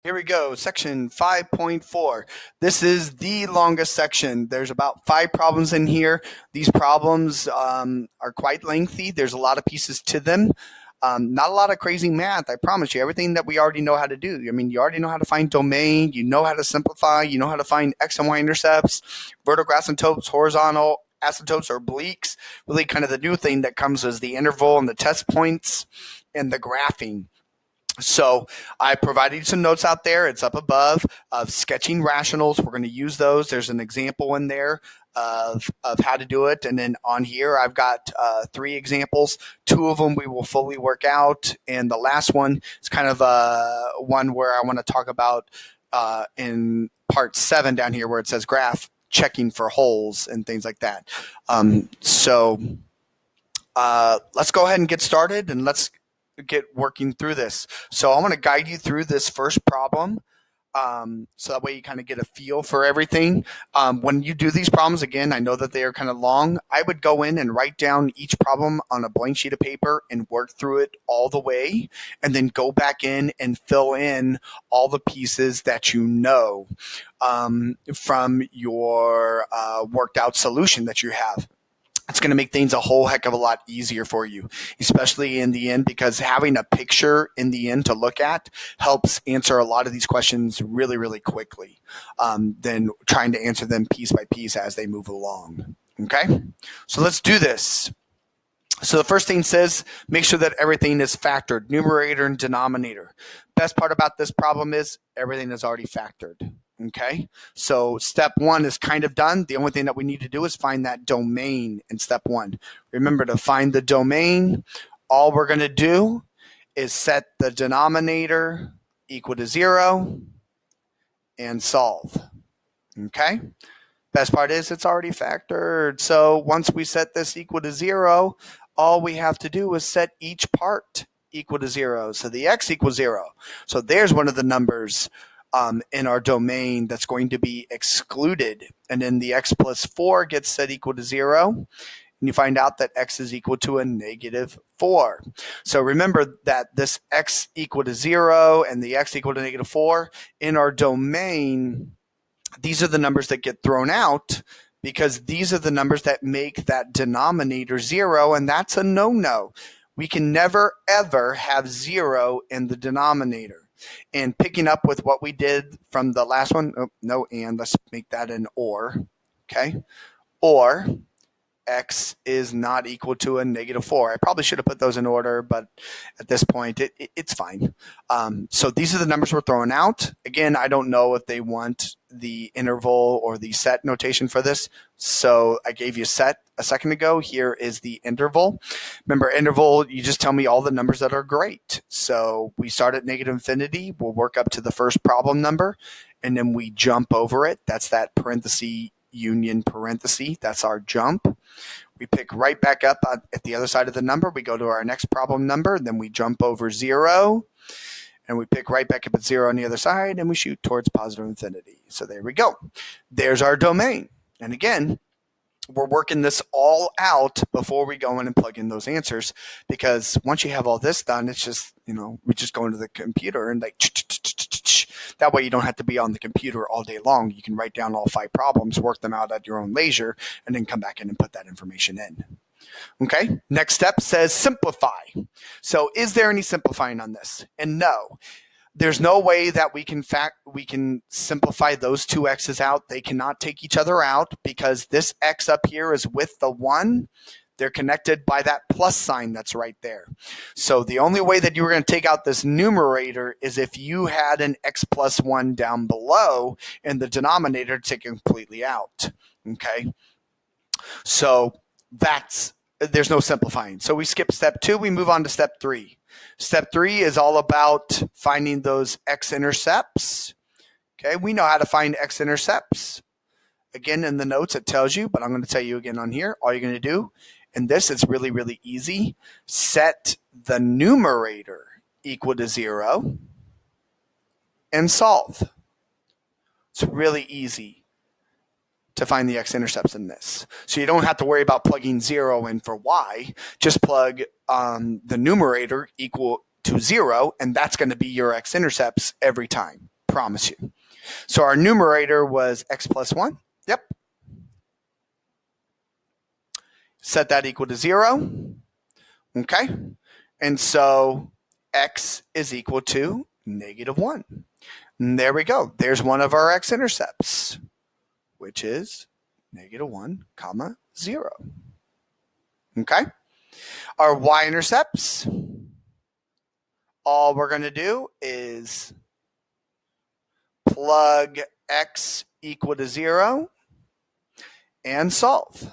Here we go, section 5.4. This is the longest section. There's about 5 problems in here. These problems are quite lengthy. There's a lot of pieces to them. Not a lot of crazy math, I promise you. Everything that we already know how to do. I mean, you already know how to find domain. You know how to simplify. You know how to find x and y intercepts, vertical asymptotes, horizontal asymptotes, or obliques. Really kind of the new thing that comes is the interval and the test points and the graphing. So I provided you some notes out there. It's up above of sketching rationals. We're going to use those. There's an example in there of how to do it. And then on here, I've got 3 examples. 2 of them we will fully work out. And the last one is kind of one where I want to talk about in part 7 down here where it says graph, checking for holes and things like that. So let's go ahead and get started and let's get working through this. So I'm going to guide you through this first problem. So that way you kind of get a feel for everything. When you do these problems, again, I know that they are kind of long. I would go in and write down each problem on a blank sheet of paper and work through it all the way, and then go back in and fill in all the pieces that you know from your worked out solution that you have. It's going to make things a whole heck of a lot easier for you, especially in the end, because having a picture in the end to look at helps answer a lot of these questions really, really quickly than trying to answer them piece by piece as they move along. Okay, so let's do this. So the first thing says, make sure that everything is factored, numerator and denominator. Best part about this problem is everything is already factored. Okay, so step 1 is kind of done. The only thing that we need to do is find that domain in step 1. Remember, to find the domain, all we're going to do is set the denominator equal to 0 and solve. Okay, best part is it's already factored. So once we set this equal to 0, all we have to do is set each part equal to 0. So the x equals 0. So there's one of the numbers in our domain that's going to be excluded. And then the x plus 4 gets set equal to 0. And you find out that x is equal to a -4. So remember that this x equal to 0 and the x equal to -4 in our domain, these are the numbers that get thrown out because these are the numbers that make that denominator 0, and that's a no-no. We can never, ever have 0 in the denominator. And picking up with what we did from the last one, let's make that an or, okay? Or x is not equal to a -4. I probably should have put those in order, but at this point, it's fine. So these are the numbers we're throwing out. Again, I don't know if they want the interval or the set notation for this. So I gave you set a second ago. Here is the interval. Remember, interval, you just tell me all the numbers that are great. So we start at -infinity. We'll work up to the first problem number, and then we jump over it. That's that parenthesis union parenthesis. That's our jump. We pick right back up at the other side of the number. We go to our next problem number. Then we jump over 0. And we pick right back up at 0 on the other side. And we shoot towards positive infinity. So there we go. There's our domain. And again, we're working this all out before we go in and plug in those answers, because once you have all this done, it's just, we just go into the computer and that way you don't have to be on the computer all day long. You can write down all 5 problems, work them out at your own leisure, and then come back in and put that information in. Okay, next step says simplify. So is there any simplifying on this? And no. There's no way that we can simplify those 2 x's out. They cannot take each other out because this x up here is with the 1. They're connected by that plus sign that's right there. So the only way that you were going to take out this numerator is if you had an x plus 1 down below and the denominator to take it completely out. Okay, so there's no simplifying. So we skip step 2. We move on to step 3. Step 3 is all about finding those x-intercepts. Okay, we know how to find x-intercepts. Again, in the notes it tells you, but I'm going to tell you again on here. All you're going to do, and this is really, really easy, set the numerator equal to 0 and solve. It's really easy to find the x-intercepts in this. So you don't have to worry about plugging 0 in for y. Just plug the numerator equal to 0, and that's going to be your x-intercepts every time. promise you. So our numerator was x plus 1. Yep. Set that equal to 0. Okay. And so x is equal to -1. And there we go. There's one of our x-intercepts, which is -1, 0. Okay. Our y-intercepts, all we're going to do is plug x equal to 0 and solve.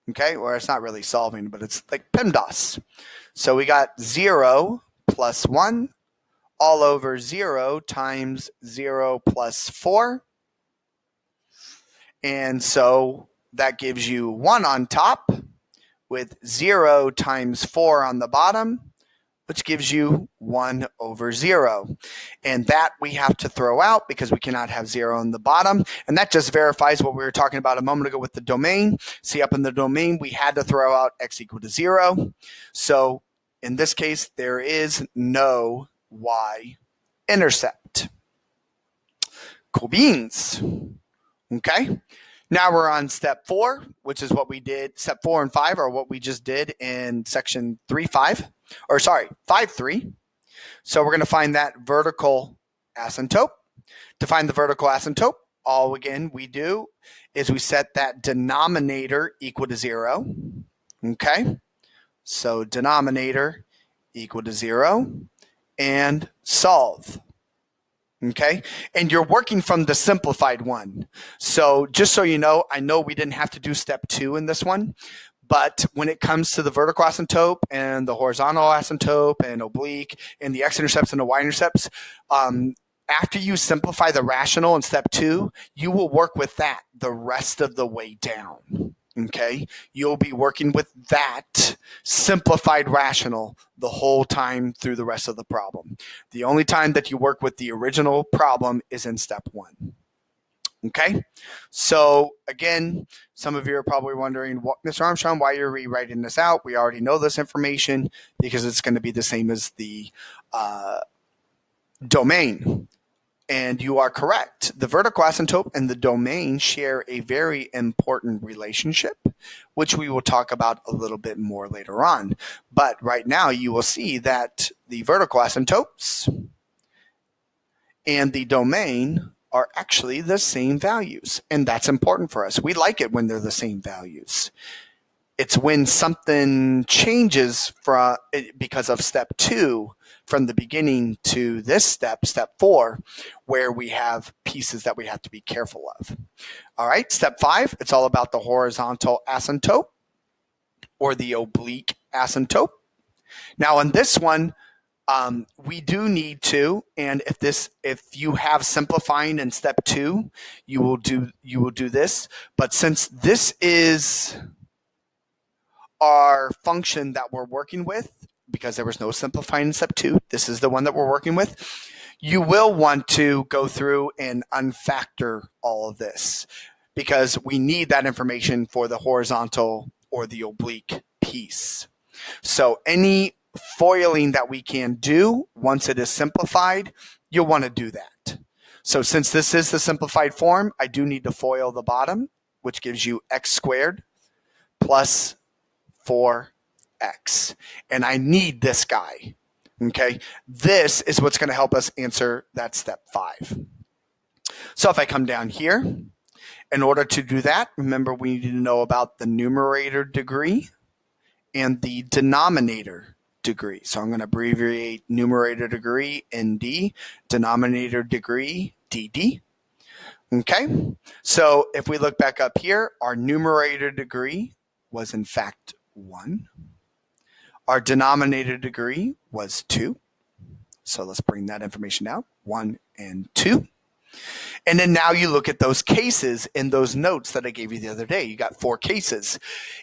Okay, or it's not really solving, but it's like PEMDAS. So we got 0 plus 1 all over 0 times 0 plus 4. And so that gives you 1 on top with 0 times 4 on the bottom, which gives you 1 over 0. And that we have to throw out because we cannot have 0 on the bottom. And that just verifies what we were talking about a moment ago with the domain. See, up in the domain, we had to throw out x equal to 0. So in this case, there is no y-intercept. Cool beans. Okay. Now we're on step 4, which is what we did. Step 4 and 5 are what we just did in section 5.3. So we're going to find that vertical asymptote. To find the vertical asymptote, all again we do is we set that denominator equal to 0. Okay. So denominator equal to 0 and solve. Okay, and you're working from the simplified one. So just so you know, I know we didn't have to do step 2 in this one, but when it comes to the vertical asymptote and the horizontal asymptote and oblique and the x-intercepts and the y-intercepts, after you simplify the rational in step 2, you will work with that the rest of the way down. Okay, you'll be working with that simplified rational the whole time through the rest of the problem. The only time that you work with the original problem is in step 1. Okay, so again, some of you are probably wondering, Mr. Armstrong, why you're rewriting this out? We already know this information because it's going to be the same as the domain. And you are correct. The vertical asymptote and the domain share a very important relationship, which we will talk about a little bit more later on. But right now, you will see that the vertical asymptotes and the domain are actually the same values. And that's important for us. We like it when they're the same values. It's when something changes because of step 2 from the beginning to this step 4, where we have pieces that we have to be careful of. All right, step 5, it's all about the horizontal asymptote or the oblique asymptote. Now on this one, we do need to, and if you have simplifying in step 2, you will do this. But since this is our function that we're working with, because there was no simplifying in step 2, this is the one that we're working with, you will want to go through and unfactor all of this because we need that information for the horizontal or the oblique piece. So any foiling that we can do once it is simplified, you'll want to do that. So since this is the simplified form, I do need to FOIL the bottom, which gives you x squared plus 4x. And I need this guy. Okay, this is what's going to help us answer that step 5. So if I come down here, in order to do that, remember we need to know about the numerator degree and the denominator degree. So I'm going to abbreviate numerator degree ND, denominator degree DD. Okay, so if we look back up here, our numerator degree was in fact 1. Our denominator degree was 2. So let's bring that information down, 1 and 2. And then now you look at those cases in those notes that I gave you the other day. You got 4 cases.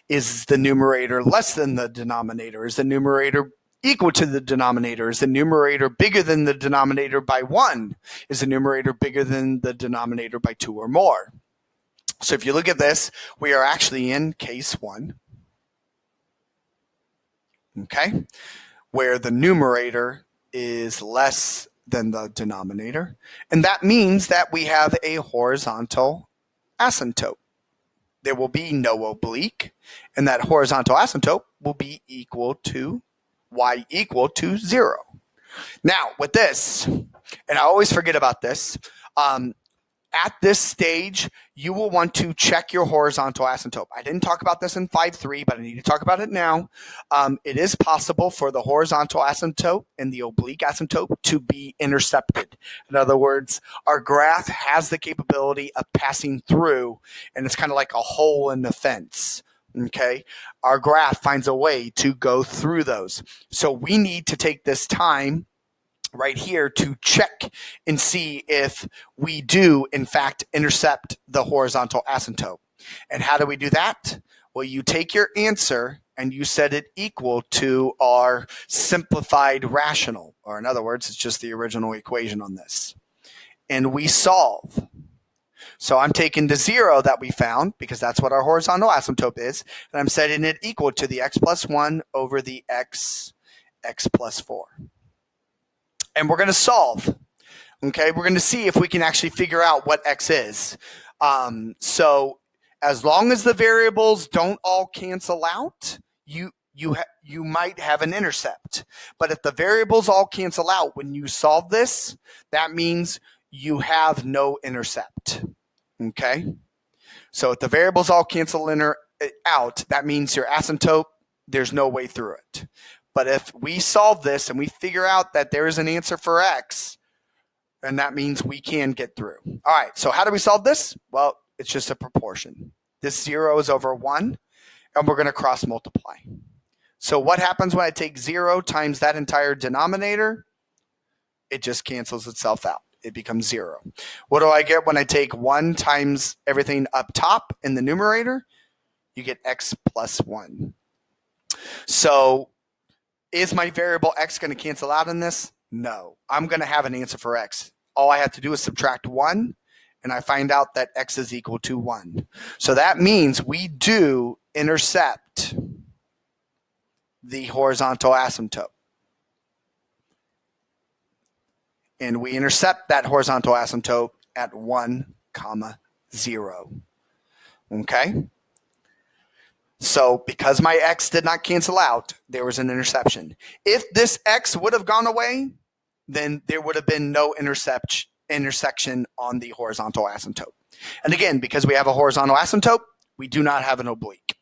Is the numerator less than the denominator? Is the numerator equal to the denominator? Is the numerator bigger than the denominator by 1? Is the numerator bigger than the denominator by 2 or more? So if you look at this, we are actually in case 1. Okay, where the numerator is less than the denominator. And that means that we have a horizontal asymptote. There will be no oblique, and that horizontal asymptote will be equal to y equal to 0. Now, with this, and I always forget about this, at this stage, you will want to check your horizontal asymptote. I didn't talk about this in 5.3, but I need to talk about it now. It is possible for the horizontal asymptote and the oblique asymptote to be intercepted. In other words, our graph has the capability of passing through, and it's kind of like a hole in the fence. Okay, our graph finds a way to go through those. So we need to take this time right here to check and see if we do, in fact, intercept the horizontal asymptote. And how do we do that? Well, you take your answer and you set it equal to our simplified rational, or in other words, it's just the original equation on this. And we solve. So I'm taking the 0 that we found, because that's what our horizontal asymptote is, and I'm setting it equal to the x plus 1 over the x plus 4. And we're going to solve. Okay, we're going to see if we can actually figure out what x is. So as long as the variables don't all cancel out, you might have an intercept. But if the variables all cancel out when you solve this, that means you have no intercept. Okay, so if the variables all cancel out, that means your asymptote, there's no way through it. But if we solve this and we figure out that there is an answer for x, then that means we can get through. All right, so how do we solve this? Well, it's just a proportion. This 0 is over 1, and we're going to cross multiply. So what happens when I take 0 times that entire denominator? It just cancels itself out. It becomes 0. What do I get when I take 1 times everything up top in the numerator? You get x plus 1. So is my variable x going to cancel out in this? No. I'm going to have an answer for x. All I have to do is subtract 1, and I find out that x is equal to 1. So that means we do intercept the horizontal asymptote. And we intercept that horizontal asymptote at 1, 0. Okay? So because my x did not cancel out, there was an interception. If this x would have gone away, then there would have been no intersection on the horizontal asymptote. And again, because we have a horizontal asymptote, we do not have an oblique.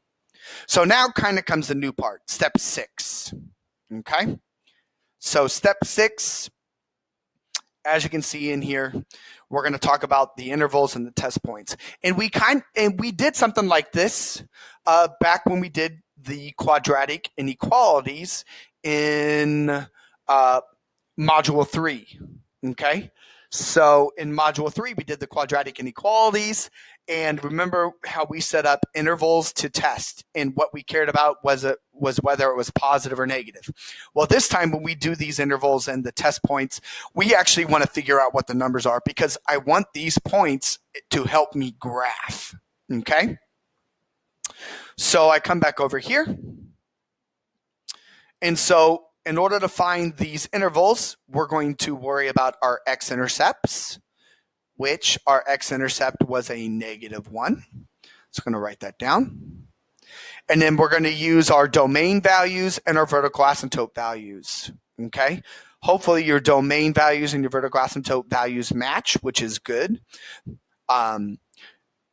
So now kind of comes the new part, step 6. Okay? So step 6, as you can see in here, we're going to talk about the intervals and the test points. And we did something like this back when we did the quadratic inequalities in module 3. Okay, so in module 3 we did the quadratic inequalities, and remember how we set up intervals to test, and what we cared about was whether it was positive or negative. Well, this time when we do these intervals and the test points, we actually want to figure out what the numbers are, because I want these points to help me graph. Okay, so I come back over here, and so in order to find these intervals, we're going to worry about our x-intercepts, which our x-intercept was a -1. So I'm going to write that down. And then we're going to use our domain values and our vertical asymptote values. Okay? Hopefully your domain values and your vertical asymptote values match, which is good. And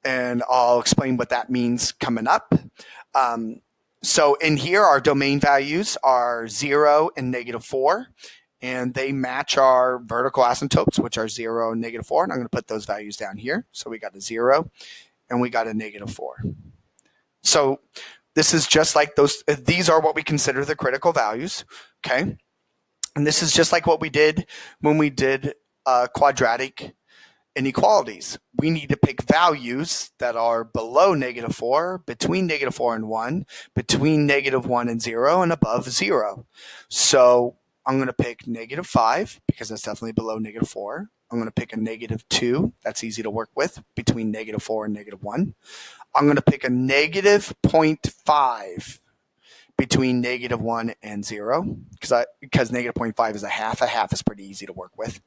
I'll explain what that means coming up. So in here, our domain values are 0 and -4, and they match our vertical asymptotes, which are 0 and -4. And I'm going to put those values down here. So we got a 0 and we got a -4. So this is just like those. These are what we consider the critical values. Okay, and this is just like what we did when we did quadratic inequalities. We need to pick values that are below -4, between -4 and 1, between -1 and 0, and above 0. So I'm going to pick -5 because that's definitely below -4. I'm going to pick a -2. That's easy to work with, between -4 and -1. I'm going to pick a -0.5 between -1 and 0, because -0.5 is a half. A half is pretty easy to work with.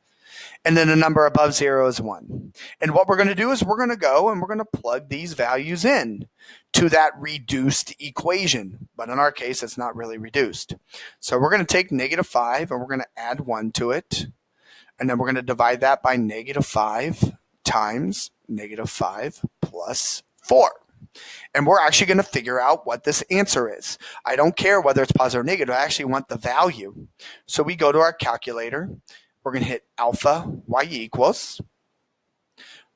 And then the number above 0 is 1. And what we're going to do is we're going to go and we're going to plug these values in to that reduced equation. But in our case, it's not really reduced. So we're going to take -5 and we're going to add 1 to it. And then we're going to divide that by -5 times -5 plus 4. And we're actually going to figure out what this answer is. I don't care whether it's positive or negative. I actually want the value. So we go to our calculator. We're going to hit alpha y equals.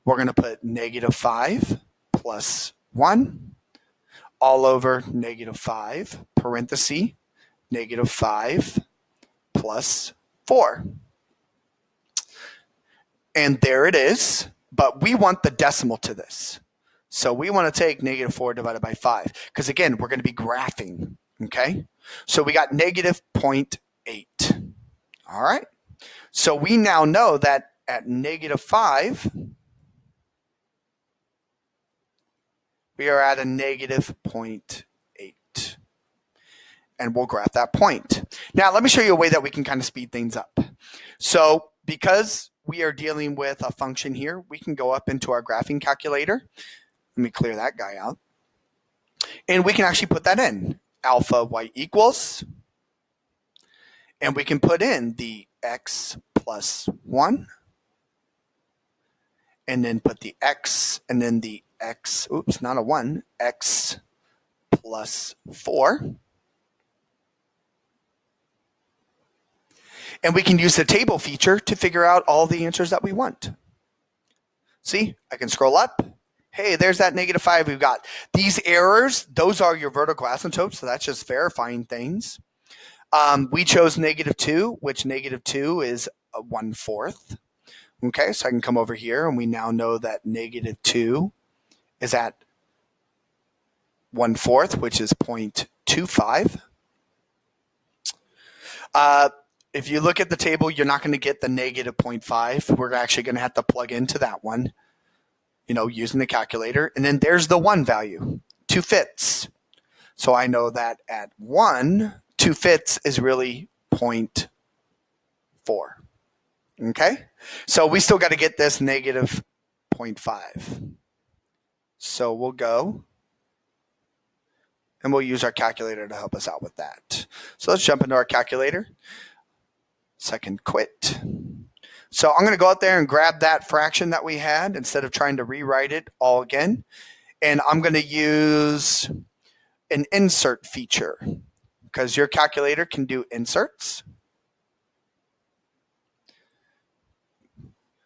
We're going to put -5 plus 1 all over -5, parenthesis, -5 plus 4. And there it is. But we want the decimal to this. So we want to take -4 divided by 5. Because again, we're going to be graphing. Okay? So we got -0.8. All right? So we now know that at -5, we are at a -0.8. And we'll graph that point. Now, let me show you a way that we can kind of speed things up. So because we are dealing with a function here, we can go up into our graphing calculator. Let me clear that guy out. And we can actually put that in. Alpha y equals. And we can put in the x plus 1. And then put the x, and then the x, oops, not a 1, x plus 4. And we can use the table feature to figure out all the answers that we want. See, I can scroll up. Hey, there's that -5 we've got. These errors, those are your vertical asymptotes, so that's just verifying things. We chose -2, which -2 is 1/4. Okay, so I can come over here, and we now know that -2 is at 1/4, which is 0.25. If you look at the table, you're not going to get the -0.5. We're actually going to have to plug into that one, using the calculator. And then there's the 1 value, 2/5. So I know that at 1, 2/5 is really 0.4. Okay? So we still got to get this -0.5. So we'll go and we'll use our calculator to help us out with that. So let's jump into our calculator. Second quit. So I'm going to go out there and grab that fraction that we had instead of trying to rewrite it all again. And I'm going to use an insert feature because your calculator can do inserts.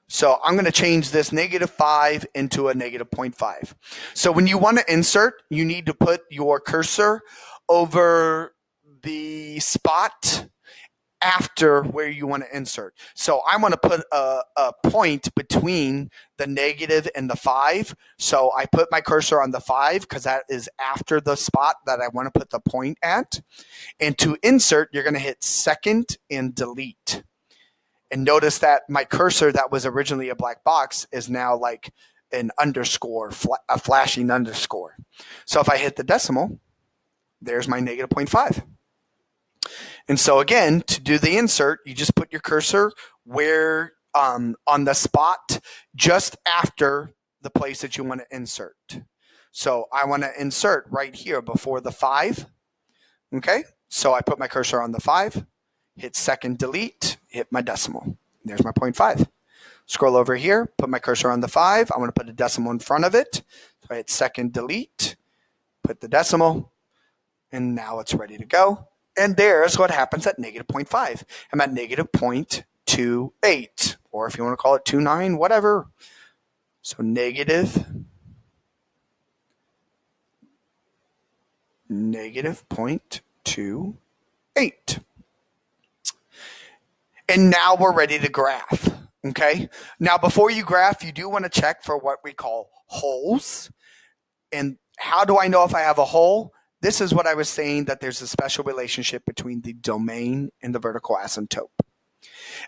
So I'm going to change this -5 into a -0.5. So when you want to insert, you need to put your cursor over the spot after where you want to insert. So I want to put a point between the negative and the 5. So I put my cursor on the 5 because that is after the spot that I want to put the point at. And to insert, you're going to hit second and delete. And notice that my cursor that was originally a black box is now like an underscore, a flashing underscore. So if I hit the decimal, there's my -0.5. And so again, to do the insert, you just put your cursor where on the spot just after the place that you want to insert. So I want to insert right here before the 5. Okay, so I put my cursor on the 5, hit second delete, hit my decimal. There's my 0.5. Scroll over here, put my cursor on the 5. I want to put a decimal in front of it. So I hit second delete, put the decimal, and now it's ready to go. And there's what happens at -0.5. I'm at -0.28, or if you want to call it 29, whatever. So -0.28. And now we're ready to graph, okay? Now, before you graph, you do want to check for what we call holes. And how do I know if I have a hole? This is what I was saying, that there's a special relationship between the domain and the vertical asymptote.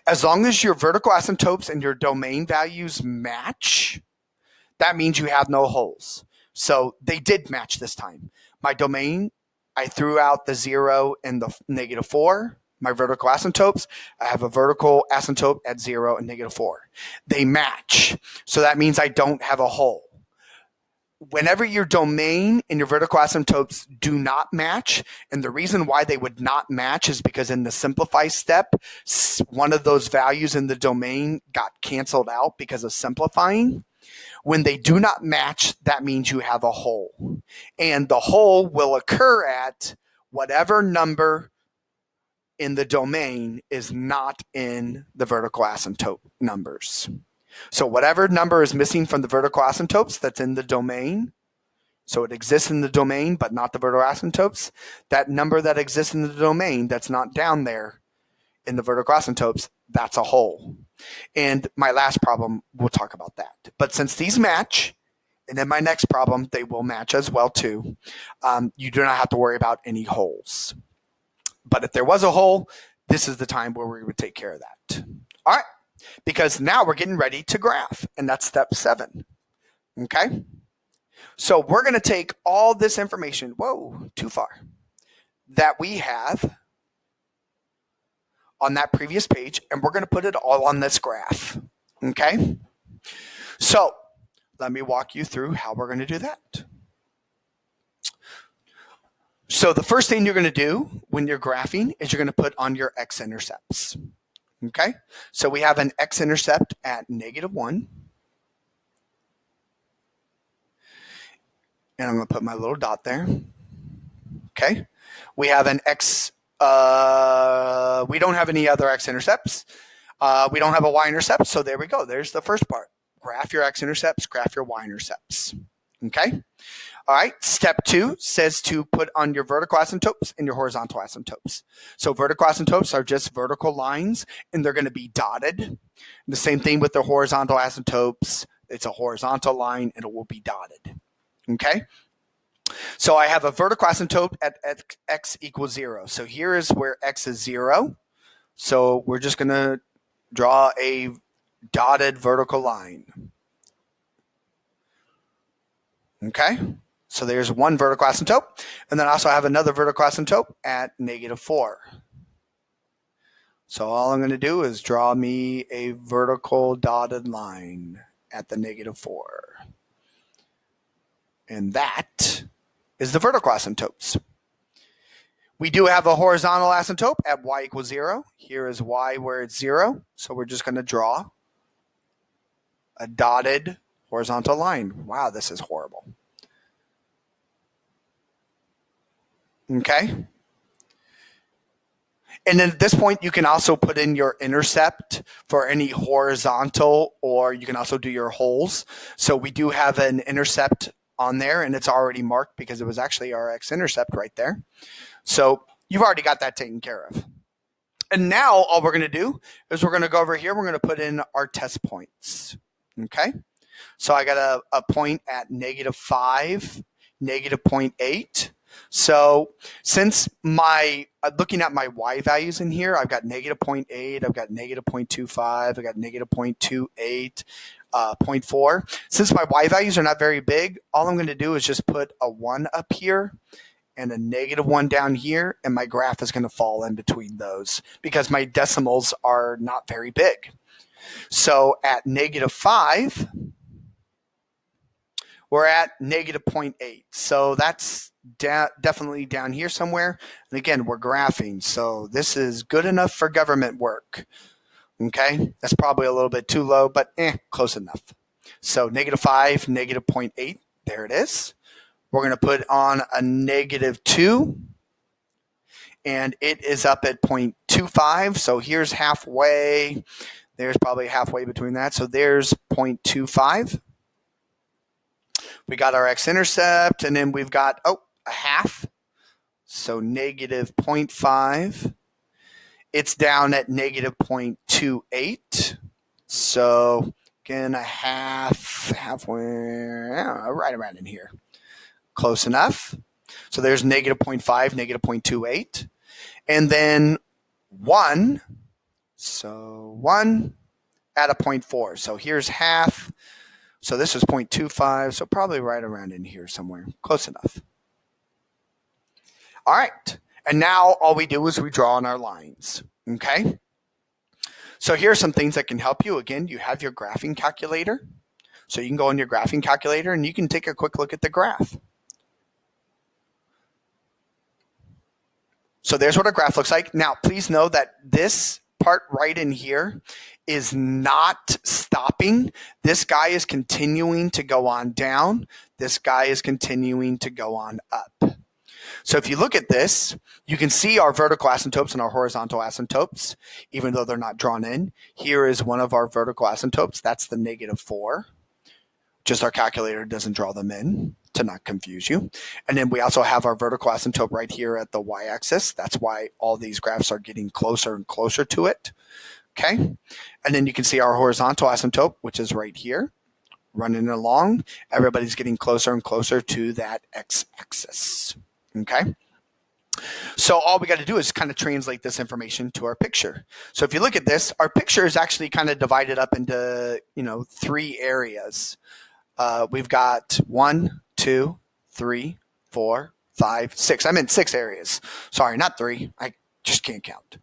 As long as your vertical asymptotes and your domain values match, that means you have no holes. So they did match this time. My domain I threw out the 0 and the -4. My vertical asymptotes, I have a vertical asymptote at 0 and -4. They match. So that means I don't have a hole. Whenever your domain and your vertical asymptotes do not match, and the reason why they would not match is because in the simplify step, one of those values in the domain got canceled out because of simplifying. When they do not match, that means you have a hole. And the hole will occur at whatever number in the domain is not in the vertical asymptote numbers. So whatever number is missing from the vertical asymptotes that's in the domain, so it exists in the domain but not the vertical asymptotes, that number that exists in the domain that's not down there in the vertical asymptotes, that's a hole. And my last problem, we'll talk about that. But since these match, and in my next problem, they will match as well too, you do not have to worry about any holes. But if there was a hole, this is the time where we would take care of that. All right, because now we're getting ready to graph, and that's step 7. Okay? So we're going to take all this information, whoa, too far, that we have on that previous page, and we're going to put it all on this graph. Okay? So let me walk you through how we're going to do that. So the first thing you're going to do when you're graphing is you're going to put on your x-intercepts. Okay? So we have an x-intercept at -1. And I'm going to put my little dot there. Okay? We have an x, we don't have any other x-intercepts. We don't have a y-intercept, so there we go. There's the first part. Graph your x-intercepts, graph your y-intercepts. Okay? All right, step 2 says to put on your vertical asymptotes and your horizontal asymptotes. So vertical asymptotes are just vertical lines, and they're going to be dotted. The same thing with the horizontal asymptotes. It's a horizontal line, and it will be dotted. Okay? So I have a vertical asymptote at x equals 0. So here is where x is 0. So we're just going to draw a dotted vertical line. Okay? So there's one vertical asymptote. And then I also have another vertical asymptote at -4. So all I'm going to do is draw me a vertical dotted line at the -4. And that is the vertical asymptotes. We do have a horizontal asymptote at y equals 0. Here is y where it's 0. So we're just going to draw a dotted horizontal line. Wow, this is horrible. Okay? And then at this point, you can also put in your intercept for any horizontal, or you can also do your holes. So we do have an intercept on there, and it's already marked because it was actually our x-intercept right there. So you've already got that taken care of. And now all we're going to do is we're going to go over here. We're going to put in our test points. Okay? So I got a point at -5, -0.8. So since looking at my y values in here, I've got -0.8, I've got -0.25, I've got -0.28, 0.4. Since my y values are not very big, all I'm going to do is just put a 1 up here and a -1 down here, and my graph is going to fall in between those because my decimals are not very big. So at -5, we're at -0.8. So that's definitely down here somewhere. And again, we're graphing. So this is good enough for government work. Okay, that's probably a little bit too low, but close enough. So -5, -0.8, there it is. We're going to put on a -2, and it is up at 0.25. So here's halfway. There's probably halfway between that. So there's 0.25. We got our x-intercept, and then we've got, a half. So -0.5. It's down at -0.28. So again, a halfway, right around in here. Close enough. So there's -0.5, -0.28. And then 1. So 1 at a 0.4. So here's half. So this is 0.25. So probably right around in here somewhere. Close enough. All right. And now all we do is we draw on our lines. Okay. So here are some things that can help you. Again, you have your graphing calculator. So you can go on your graphing calculator and you can take a quick look at the graph. So there's what a graph looks like. Now, please know that this part right in here is not stopping. This guy is continuing to go on down. This guy is continuing to go on up. So if you look at this, you can see our vertical asymptotes and our horizontal asymptotes, even though they're not drawn in. Here is one of our vertical asymptotes. That's the -4. Just our calculator doesn't draw them in to not confuse you. And then we also have our vertical asymptote right here at the y-axis. That's why all these graphs are getting closer and closer to it. Okay. And then you can see our horizontal asymptote, which is right here, running along. Everybody's getting closer and closer to that x-axis. Okay. So all we got to do is kind of translate this information to our picture. So if you look at this, our picture is actually kind of divided up into, 3 areas. We've got 1, 2, 3, 4, 5, 6. I'm in 6 areas. Sorry, not 3. I just can't count.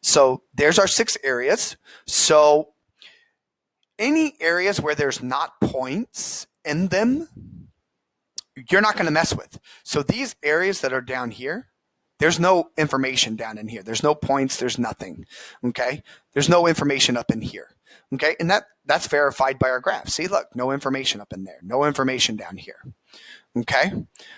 So there's our 6 areas. So any areas where there's not points in them, you're not going to mess with. So these areas that are down here, there's no information down in here. There's no points. There's nothing. Okay. There's no information up in here. Okay. And that's verified by our graph. See, look, no information up in there. No information down here. Okay.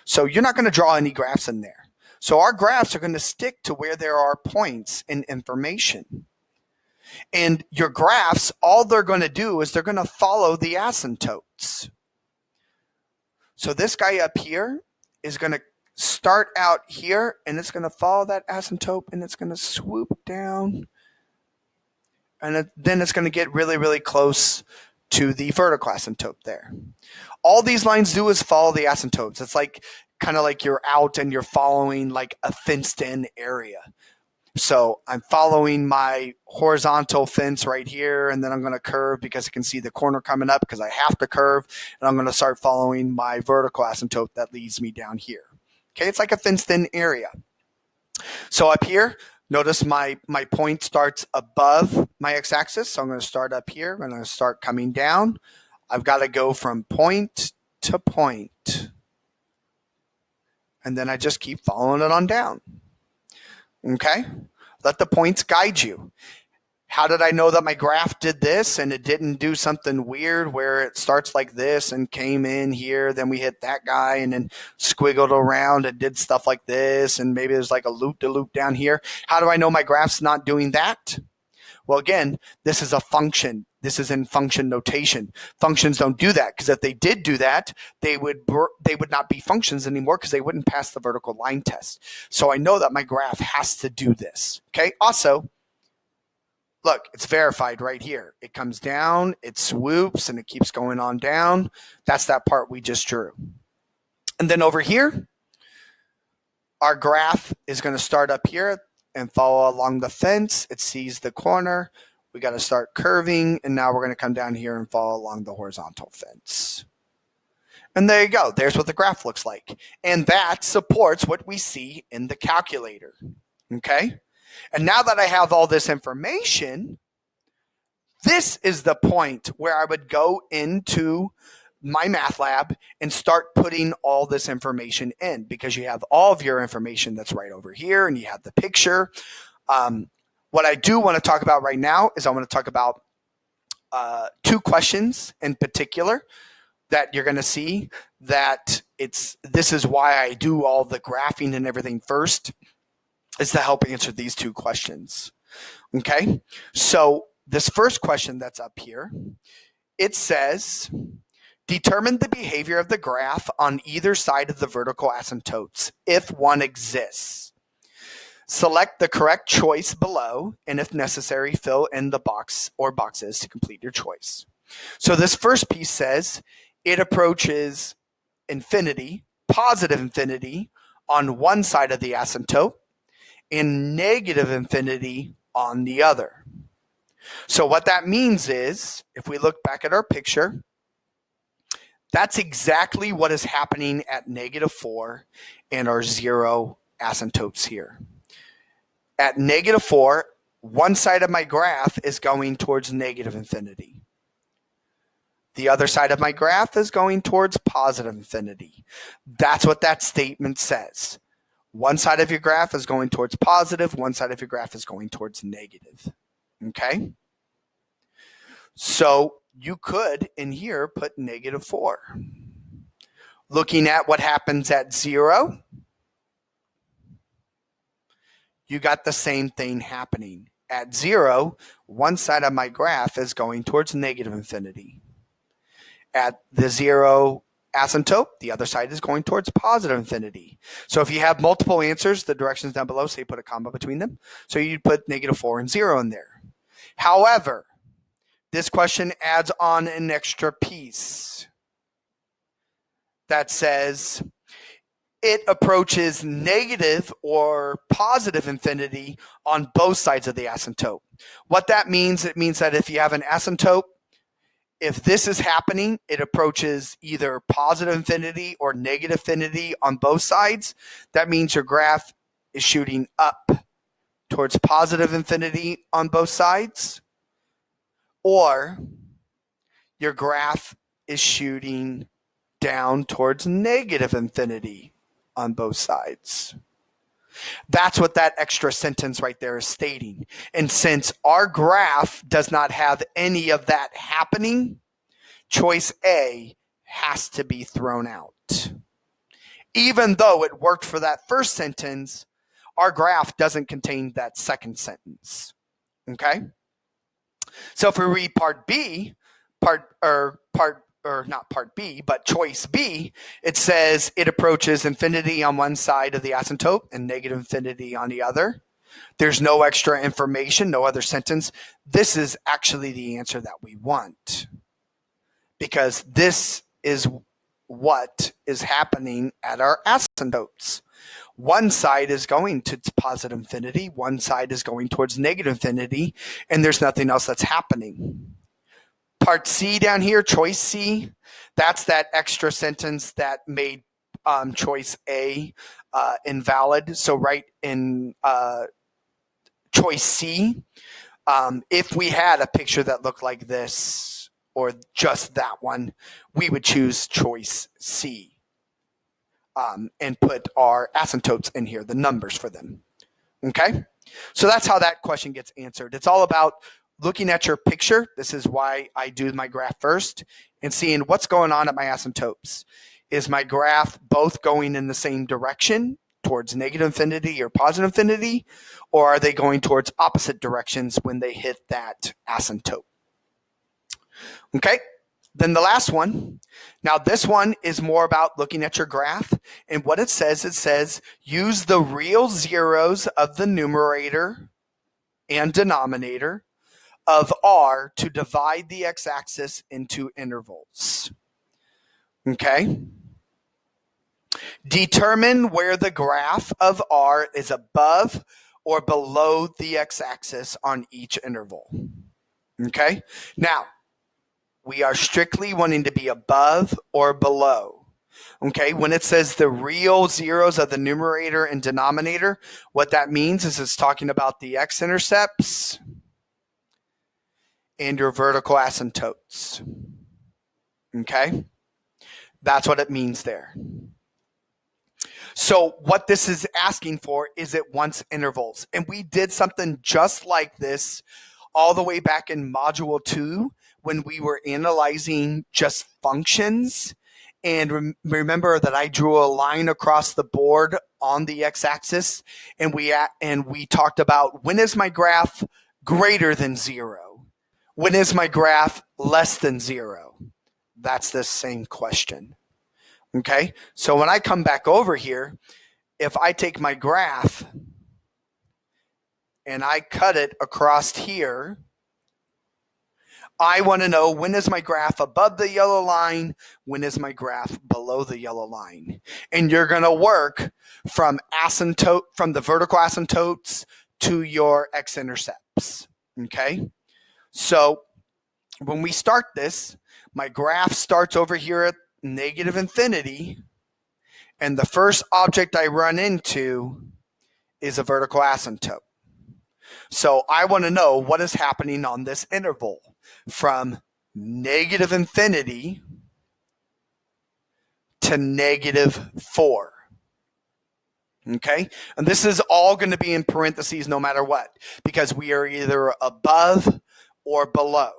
So you're not going to draw any graphs in there. So our graphs are going to stick to where there are points and information. And your graphs, all they're going to do is they're going to follow the asymptotes. So this guy up here is going to start out here, and it's going to follow that asymptote, and it's going to swoop down. And then it's going to get really, really close to the vertical asymptote there. All these lines do is follow the asymptotes. It's like kind of like you're out and you're following like a fenced-in area. So I'm following my horizontal fence right here, and then I'm going to curve because I can see the corner coming up because I have to curve, and I'm going to start following my vertical asymptote that leads me down here. Okay, it's like a fenced-in area. So up here, notice my point starts above my x-axis, so I'm going to start up here. I'm going to start coming down. I've got to go from point to point, and then I just keep following it on down. Okay, let the points guide you. How did I know that my graph did this and it didn't do something weird where it starts like this and came in here, then we hit that guy and then squiggled around and did stuff like this, and maybe there's like a loop-de-loop down here? How do I know my graph's not doing that? Well, again, this is a function. This is in function notation. Functions don't do that, because if they did do that, they would not be functions anymore because they wouldn't pass the vertical line test. So I know that my graph has to do this. Okay. Also, look, it's verified right here. It comes down, it swoops, and it keeps going on down. That's that part we just drew. And then over here, our graph is going to start up here and follow along the fence. It sees the corner. We got to start curving, and now we're going to come down here and follow along the horizontal fence. And there you go. There's what the graph looks like. And that supports what we see in the calculator. Okay? And now that I have all this information, this is the point where I would go into my math lab and start putting all this information in, because you have all of your information that's right over here, and you have the picture. What I do want to talk about right now is I want to talk about 2 questions in particular that you're going to see that this is why I do all the graphing and everything first, is to help answer these 2 questions. Okay, so this first question that's up here, it says, determine the behavior of the graph on either side of the vertical asymptotes if one exists. Select the correct choice below, and if necessary, fill in the box or boxes to complete your choice. So this first piece says it approaches infinity, positive infinity, on one side of the asymptote and negative infinity on the other. So what that means is, if we look back at our picture, That's exactly what is happening at -4 and our 0 asymptotes here. At -4, one side of my graph is going towards negative infinity. The other side of my graph is going towards positive infinity. That's what that statement says. One side of your graph is going towards positive, one side of your graph is going towards negative. Okay? So you could, in here, put -4. Looking at what happens at 0, you got the same thing happening. At 0, one side of my graph is going towards negative infinity. At the 0 asymptote, the other side is going towards positive infinity. So if you have multiple answers, the directions down below say put a comma between them. So you'd put -4 and 0 in there. However, this question adds on an extra piece that says it approaches negative or positive infinity on both sides of the asymptote. What that means, it means that if you have an asymptote, if this is happening, it approaches either positive infinity or negative infinity on both sides. That means your graph is shooting up towards positive infinity on both sides, or your graph is shooting down towards negative infinity on both sides. That's what that extra sentence right there is stating. And since our graph does not have any of that happening, choice A has to be thrown out. Even though it worked for that first sentence, our graph doesn't contain that second sentence. Okay? So if we read part B, not part B, but choice B, it says it approaches infinity on one side of the asymptote and negative infinity on the other. There's no extra information, no other sentence. This is actually the answer that we want, because this is what is happening at our asymptotes. One side is going to positive infinity, one side is going towards negative infinity, and there's nothing else that's happening. Part C down here, choice C, that's that extra sentence that made choice A invalid. So right in choice C, if we had a picture that looked like this or just that one, we would choose choice C and put our asymptotes in here, the numbers for them. Okay? So that's how that question gets answered. It's all about looking at your picture. This is why I do my graph first, and seeing what's going on at my asymptotes. Is my graph both going in the same direction towards negative infinity or positive infinity, or are they going towards opposite directions when they hit that asymptote? Okay, then the last one. Now this one is more about looking at your graph, and what it says use the real zeros of the numerator and denominator of R to divide the x-axis into intervals. Okay? Determine where the graph of R is above or below the x-axis on each interval. Okay? Now, we are strictly wanting to be above or below. Okay? When it says the real zeros of the numerator and denominator, what that means is it's talking about the x-intercepts and your vertical asymptotes. Okay? That's what it means there. So what this is asking for is it wants intervals. And we did something just like this all the way back in Module 2 when we were analyzing just functions. And remember that I drew a line across the board on the x-axis, and we talked about, when is my graph greater than 0? When is my graph less than 0? That's the same question. Okay, so when I come back over here, if I take my graph and I cut it across here, I want to know, when is my graph above the yellow line? When is my graph below the yellow line? And you're going to work from the vertical asymptotes to your x-intercepts. Okay, so when we start this, my graph starts over here negative infinity, and the first object I run into is a vertical asymptote. So I want to know what is happening on this interval from negative infinity to -4. Okay? And this is all going to be in parentheses no matter what, because we are either above or below.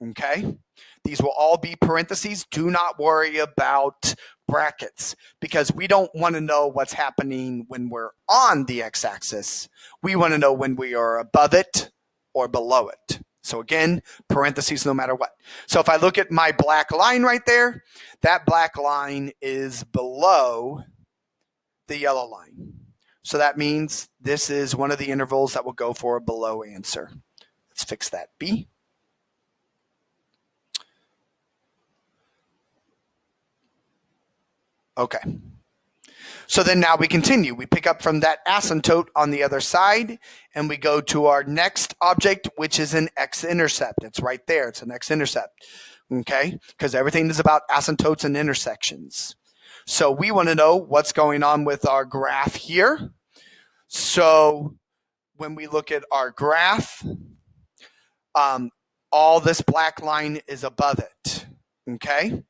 Okay? These will all be parentheses. Do not worry about brackets, because we don't want to know what's happening when we're on the x-axis. We want to know when we are above it or below it. So again, parentheses no matter what. So if I look at my black line right there, that black line is below the yellow line. So that means this is one of the intervals that will go for a below answer. Let's fix that B. Okay. So then now we continue. We pick up from that asymptote on the other side, and we go to our next object, which is an x-intercept. It's right there. It's an x-intercept. Okay? Because everything is about asymptotes and intersections. So we want to know what's going on with our graph here. So when we look at our graph, all this black line is above it. Okay?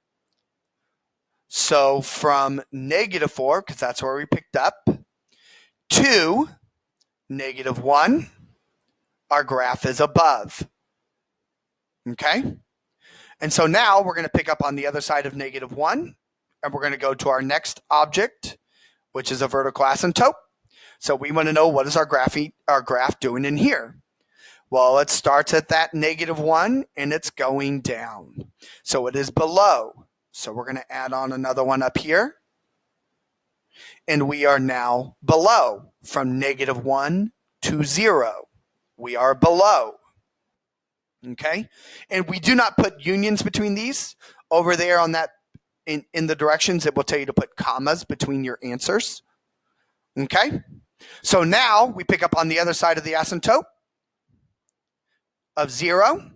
So from -4, because that's where we picked up, to -1, our graph is above. Okay? And so now we're going to pick up on the other side of -1, and we're going to go to our next object, which is a vertical asymptote. So we want to know, what is our graph doing in here? Well, it starts at that -1, and it's going down. So it is below. So we're going to add on another one up here. And we are now below from -1 to 0. We are below. Okay? And we do not put unions between these. Over there on that, in the directions, it will tell you to put commas between your answers. Okay? So now we pick up on the other side of the asymptote of 0.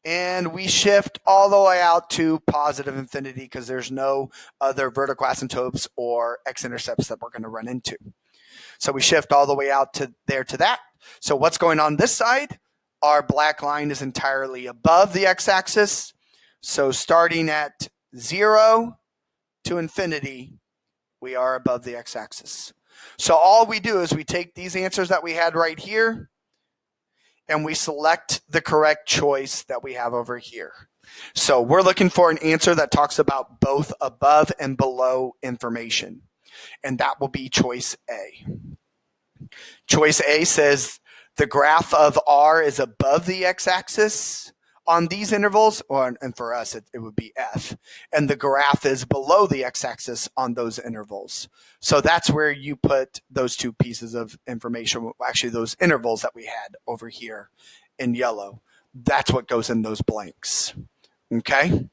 And we shift all the way out to positive infinity, because there's no other vertical asymptotes or x-intercepts that we're going to run into. So we shift all the way out to there to that. So what's going on this side? Our black line is entirely above the x-axis. So starting at 0 to infinity, we are above the x-axis. So all we do is we take these answers that we had right here, and we select the correct choice that we have over here. So we're looking for an answer that talks about both above and below information, and that will be choice A. Choice A says the graph of R is above the x-axis on these intervals, and for us it would be F, and the graph is below the x-axis on those intervals. So that's where you put those two pieces of information, actually those intervals that we had over here in yellow. That's what goes in those blanks. Okay?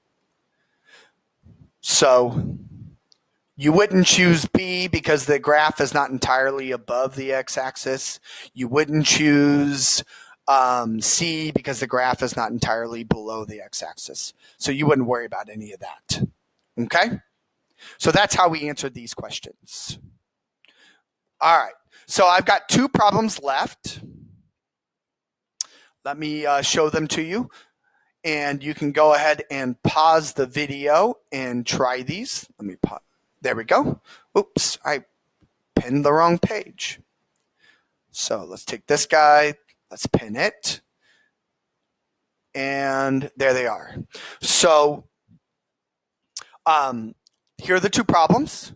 So you wouldn't choose B because the graph is not entirely above the x-axis. You wouldn't choose C because the graph is not entirely below the x-axis. So you wouldn't worry about any of that. Okay? So that's how we answered these questions. All right. So I've got 2 problems left. Let me show them to you. And you can go ahead and pause the video and try these. Let me pause. There we go. Oops, I pinned the wrong page. So let's take this guy. Let's pin it. And there they are. So here are the 2 problems.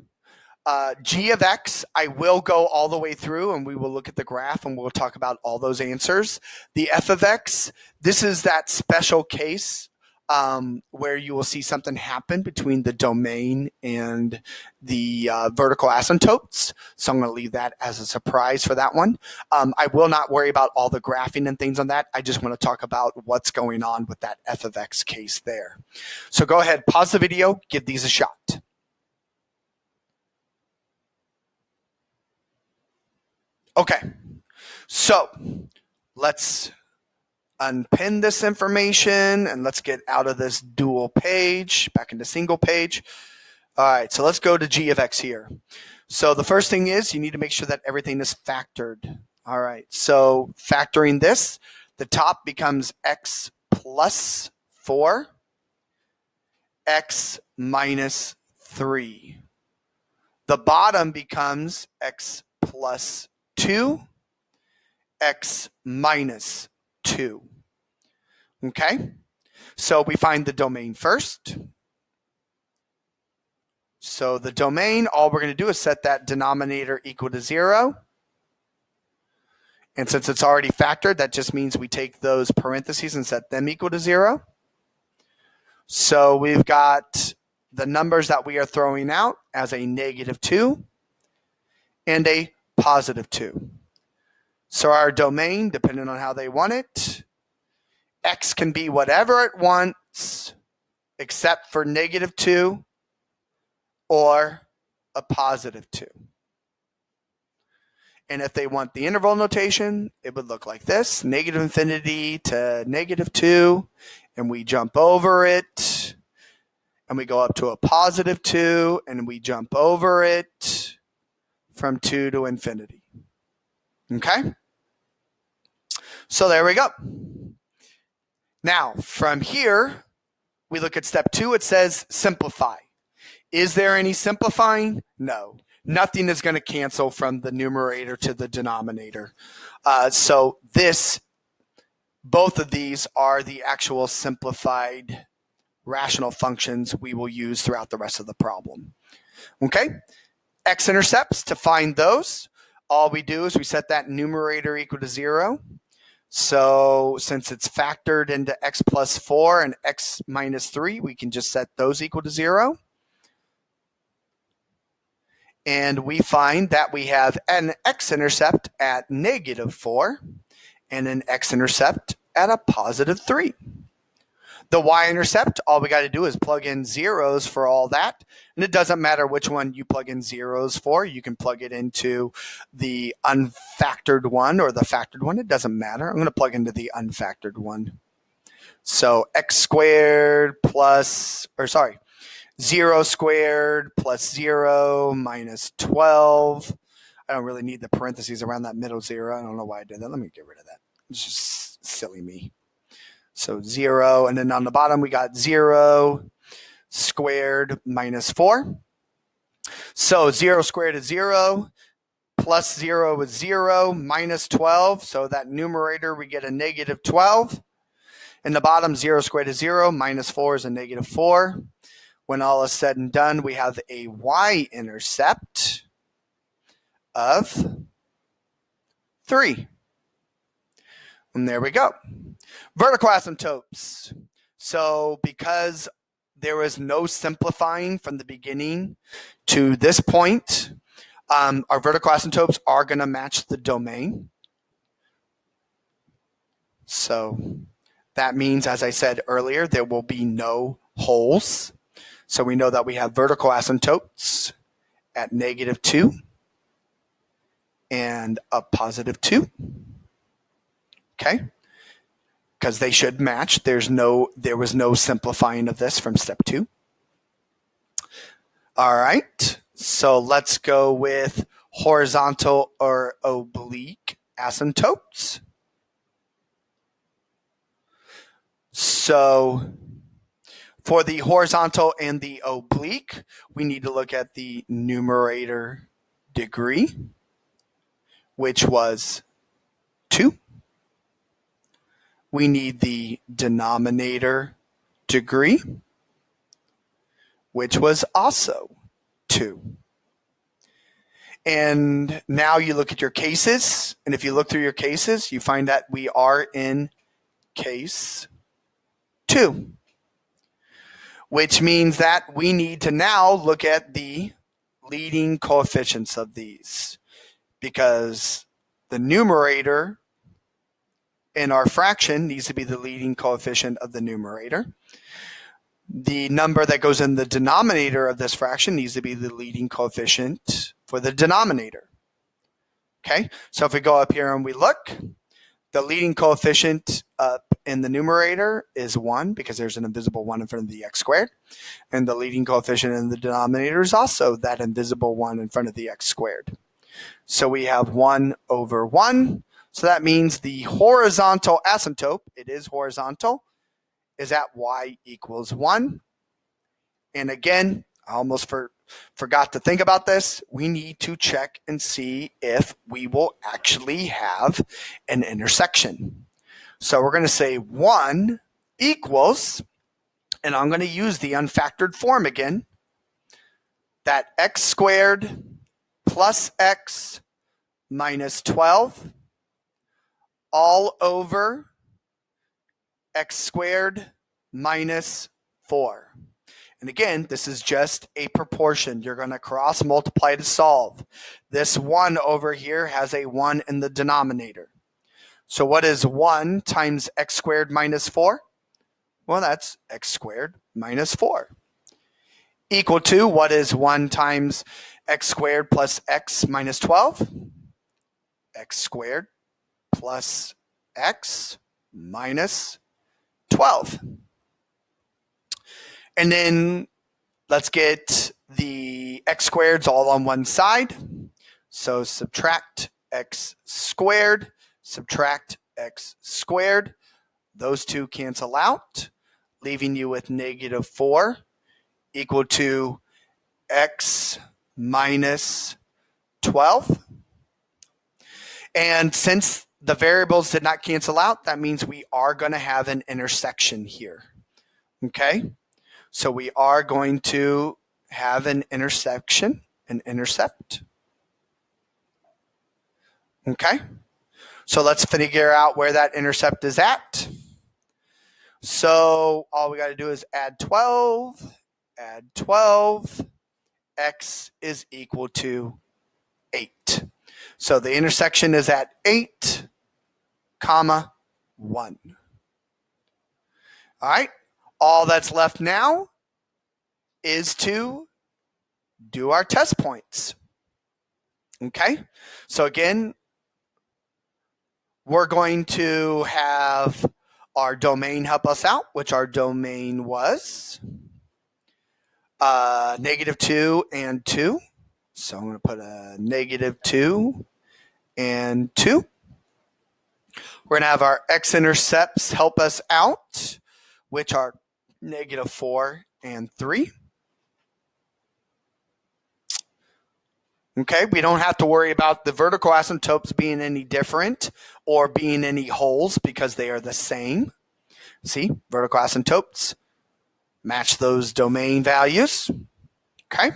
G of x, I will go all the way through, and we will look at the graph, and we'll talk about all those answers. The f of x, this is that special case where you will see something happen between the domain and the vertical asymptotes. So I'm going to leave that as a surprise for that one. I will not worry about all the graphing and things on that. I just want to talk about what's going on with that f of x case there. So go ahead, pause the video, give these a shot. Okay, so let's unpin this information, and let's get out of this dual page, back into single page. All right, so let's go to g of x here. So the first thing is you need to make sure that everything is factored. All right, so factoring this, the top becomes x plus 4, x minus 3. The bottom becomes x plus 2, x minus 2. Okay, so we find the domain first. So the domain, all we're going to do is set that denominator equal to 0. And since it's already factored, that just means we take those parentheses and set them equal to 0. So we've got the numbers that we are throwing out as a -2 and a +2. So our domain, depending on how they want it, x can be whatever it wants except for -2 or a +2. And if they want the interval notation, it would look like this: -infinity to -2, and we jump over it, and we go up to a +2, and we jump over it from 2 to infinity. Okay? So there we go. Now, from here, we look at step 2. It says simplify. Is there any simplifying? No. Nothing is going to cancel from the numerator to the denominator. So both of these are the actual simplified rational functions we will use throughout the rest of the problem. Okay? X-intercepts, to find those, all we do is we set that numerator equal to 0. So since it's factored into x plus 4 and x minus 3, we can just set those equal to 0. And we find that we have an x-intercept at -4 and an x-intercept at a +3. The y-intercept, all we got to do is plug in zeros for all that. And it doesn't matter which one you plug in zeros for. You can plug it into the unfactored one or the factored one. It doesn't matter. I'm going to plug into the unfactored one. So x squared 0 squared plus 0 minus 12. I don't really need the parentheses around that middle 0. I don't know why I did that. Let me get rid of that. It's just silly me. So 0, and then on the bottom we got 0 squared minus 4. So 0 squared is 0, plus 0 is 0, minus 12. So that numerator we get a -12. In the bottom, 0 squared is 0, minus 4 is a -4. When all is said and done, we have a y-intercept of 3. And there we go. Vertical asymptotes. So because there was no simplifying from the beginning to this point, our vertical asymptotes are going to match the domain. So that means, as I said earlier, there will be no holes. So we know that we have vertical asymptotes at -2 and a +2. Okay? Because they should match. There was no simplifying of this from step 2. All right. So let's go with horizontal or oblique asymptotes. So for the horizontal and the oblique, we need to look at the numerator degree, which was 2. We need the denominator degree, which was also 2. And now you look at your cases, and if you look through your cases, you find that we are in case 2, which means that we need to now look at the leading coefficients of these, because the numerator in our fraction needs to be the leading coefficient of the numerator. The number that goes in the denominator of this fraction needs to be the leading coefficient for the denominator. Okay, so if we go up here and we look, the leading coefficient up in the numerator is 1 because there's an invisible 1 in front of the x squared. And the leading coefficient in the denominator is also that invisible 1 in front of the x squared. So we have 1 over 1. So that means the horizontal asymptote, it is horizontal, is at y equals 1. And again, I almost forgot to think about this. We need to check and see if we will actually have an intersection. So we're going to say 1 equals, and I'm going to use the unfactored form again, that x squared plus x minus 12 all over x squared minus 4. And again, this is just a proportion. You're going to cross multiply to solve. This 1 over here has a 1 in the denominator. So what is 1 times x squared minus 4? Well, that's x squared minus 4. Equal to, what is 1 times x squared plus x minus 12? X squared plus x minus 12. And then let's get the x squareds all on one side. So subtract x squared, subtract x squared. Those two cancel out, leaving you with negative 4 equal to x minus 12. And since the variables did not cancel out, that means we are going to have an intersection here. Okay? So we are going to have an intersection, an intercept. Okay? So let's figure out where that intercept is at. So all we got to do is add 12, x is equal to 8. So the intersection is at 8, comma 1. All right? All that's left now is to do our test points. Okay? So again, we're going to have our domain help us out, which our domain was -2 and 2. So I'm going to put a -2 and 2. We're going to have our x-intercepts help us out, which are -4 and 3. Okay, we don't have to worry about the vertical asymptotes being any different or being any holes because they are the same. See, vertical asymptotes match those domain values. Okay,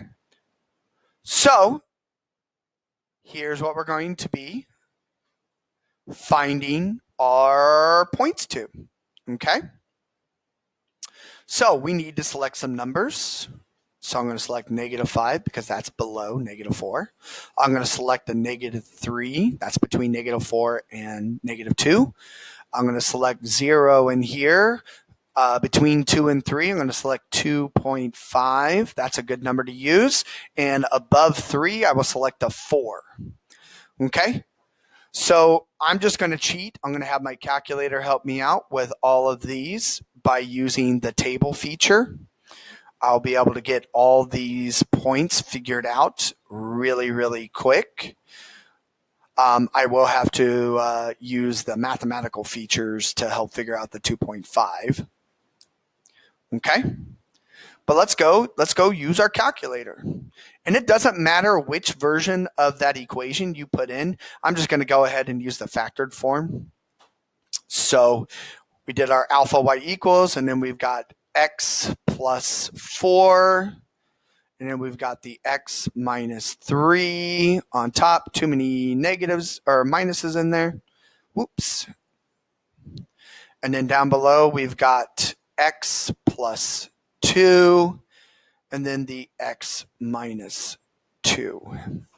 so here's what we're going to be finding our points to. Okay, so we need to select some numbers. So I'm going to select -5 because that's below -4. I'm going to select the -3. That's between -4 and -2. I'm going to select 0 in here. Between 2 and 3, I'm going to select 2.5. That's a good number to use. And above 3, I will select a 4. Okay? So I'm just going to cheat. I'm going to have my calculator help me out with all of these by using the table feature. I'll be able to get all these points figured out really, really quick. I will have to use the mathematical features to help figure out the 2.5. Okay, but let's go use our calculator. And it doesn't matter which version of that equation you put in. I'm just going to go ahead and use the factored form. So we did our alpha y equals, and then we've got x plus 4, and then we've got the x minus 3 on top. Too many negatives or minuses in there. Whoops. And then down below, we've got x plus 2, and then the x minus 2.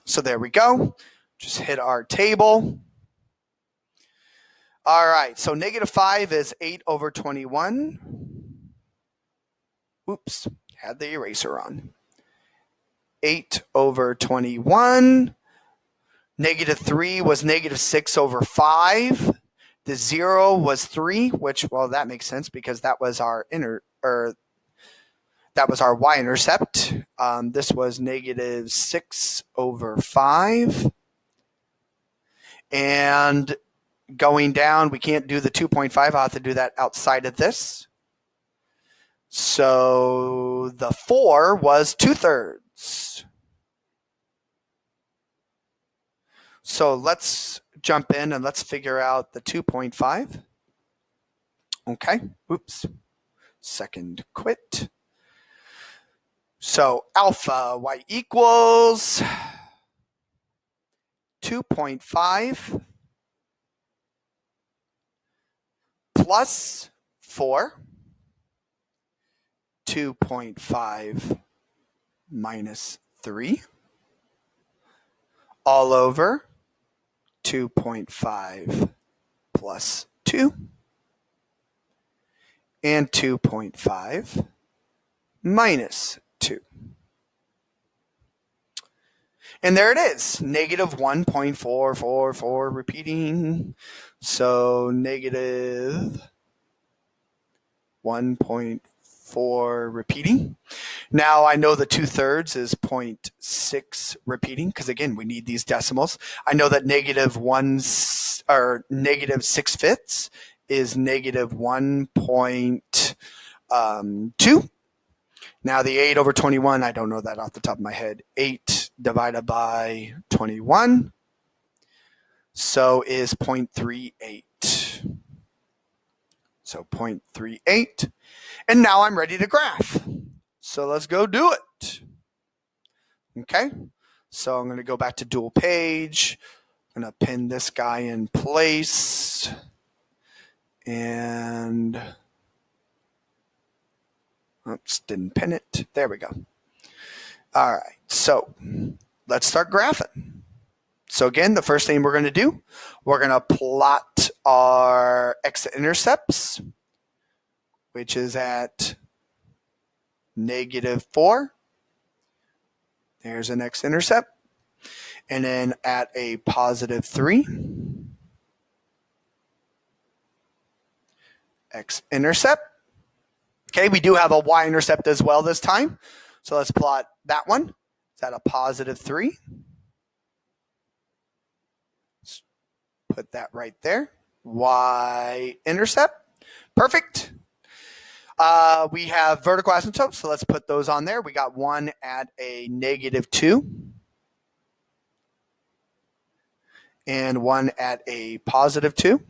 So there we go. Just hit our table. All right, so -5 is 8 over 21. Oops, had the eraser on. 8 over 21. -3 was -6 over 5. The 0 was 3, which, well, that makes sense because that was our that was our y-intercept. This was negative 6/5. And going down, we can't do the 2.5. I'll have to do that outside of this. So the 4 was 2/3. So let's jump in and let's figure out the 2.5. Okay, oops, second quit. So alpha y equals 2.5 plus 4, 2.5 minus 3, all over 2.5 plus 2, and 2.5 minus 2. And there it is, negative 1.444 repeating. So negative 1.4 repeating. Now I know the 2/3 is 0.6 repeating because again we need these decimals. I know that negative 6/5 is negative 1.2. Now the 8/21, I don't know that off the top of my head. 8 divided by 21, so is 0.38. So 0.38. And now I'm ready to graph. So let's go do it. Okay, so I'm going to go back to dual page. I'm going to pin this guy in place. And oops, didn't pin it. There we go. All right, so let's start graphing. So again, the first thing we're going to do, we're going to plot our x-intercepts, which is at negative 4. There's an x-intercept. And then at a positive 3, x-intercept. Okay, we do have a y-intercept as well this time. So let's plot that one. It's at a positive 3. Let's put that right there. Y-intercept. Perfect. We have vertical asymptotes, so let's put those on there. We got one at a negative 2 and one at a positive 2.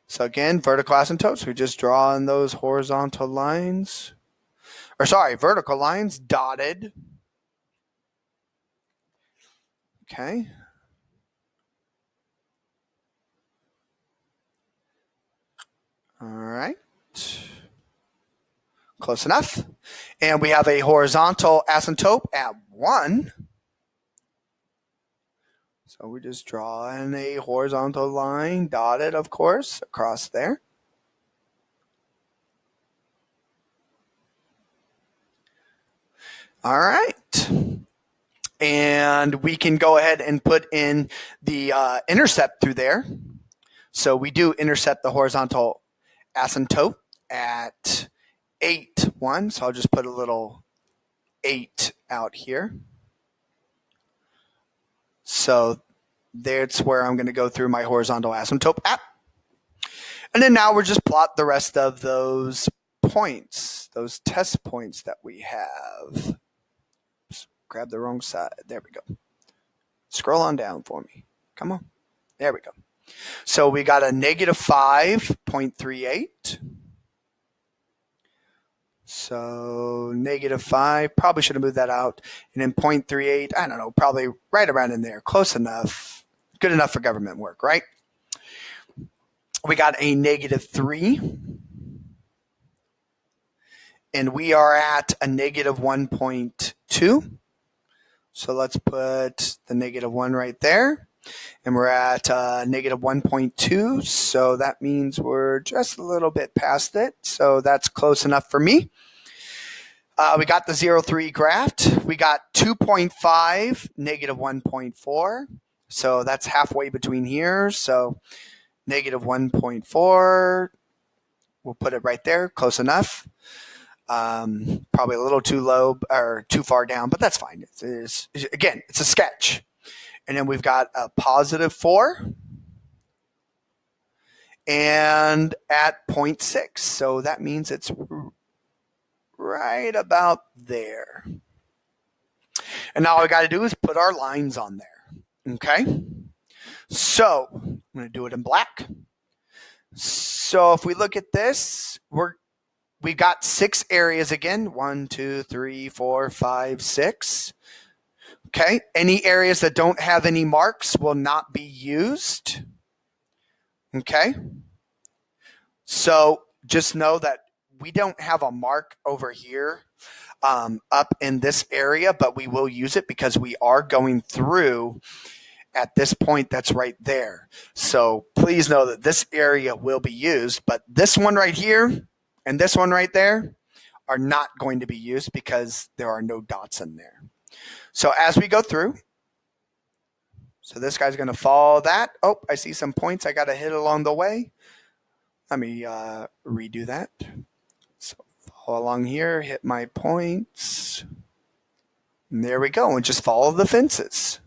So again, vertical asymptotes, we just draw on those horizontal lines. Or sorry, vertical lines dotted. Okay. All right. Close enough. And we have a horizontal asymptote at 1. So we just draw in a horizontal line, dotted, of course, across there. All right. And we can go ahead and put in the intercept through there. So we do intercept the horizontal asymptote at 8.1. So I'll just put a little 8 out here. So that's where I'm going to go through my horizontal asymptote at. And then now we're just plot the rest of those points, those test points that we have. Oops, grab the wrong side. There we go. Scroll on down for me. Come on. There we go. So we got a negative 5.38. So negative 5, probably should have moved that out. And then 0.38, I don't know, probably right around in there. Close enough. Good enough for government work, right? We got a negative 3. And we are at a negative 1.2. So let's put the negative 1 right there. And we're at negative 1.2. So that means we're just a little bit past it. So that's close enough for me. We got the 0, 3 graphed. We got 2.5, negative 1.4. So that's halfway between here. So negative 1.4, we'll put it right there, close enough. Probably a little too low or too far down, but that's fine. Again, it's a sketch. And then we've got a positive 4 and at 0.6. So that means it's right about there. And now all we got to do is put our lines on there. Okay? So I'm going to do it in black. So if we look at this, we've got 6 areas again. 1, 2, 3, 4, 5, 6. Okay. Any areas that don't have any marks will not be used. Okay. So just know that we don't have a mark over here up in this area, but we will use it because we are going through at this point that's right there. So please know that this area will be used, but this one right here and this one right there are not going to be used because there are no dots in there. So as we go through, so this guy's going to follow that. Oh, I see some points I got to hit along the way. Let me redo that. So follow along here, hit my points. And there we go, and just follow the fences.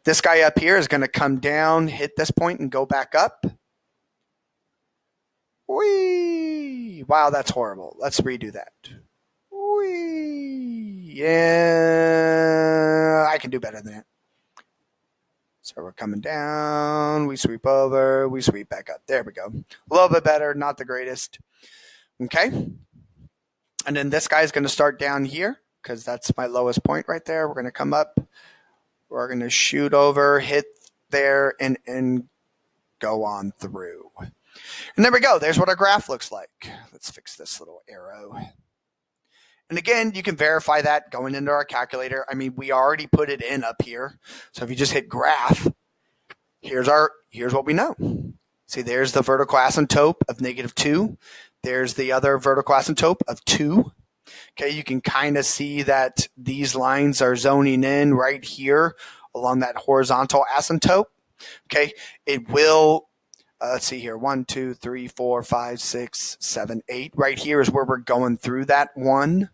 This guy up here is going to come down, hit this point, and go back up. Whee! Wow, that's horrible. Let's redo that. Whee! Yeah, I can do better than that. So we're coming down, we sweep over, we sweep back up. There we go. A little bit better, not the greatest. Okay. And then this guy's going to start down here because that's my lowest point right there. We're going to come up. We're going to shoot over, hit there, and go on through. And there we go. There's what our graph looks like. Let's fix this little arrow. And again, you can verify that going into our calculator. I mean, we already put it in up here. So if you just hit graph, here's what we know. See, there's the vertical asymptote of -2. There's the other vertical asymptote of 2. Okay, you can kind of see that these lines are zoning in right here along that horizontal asymptote. Okay, it will, let's see here, 1, 2, 3, 4, 5, 6, 7, 8. Right here is where we're going through that one.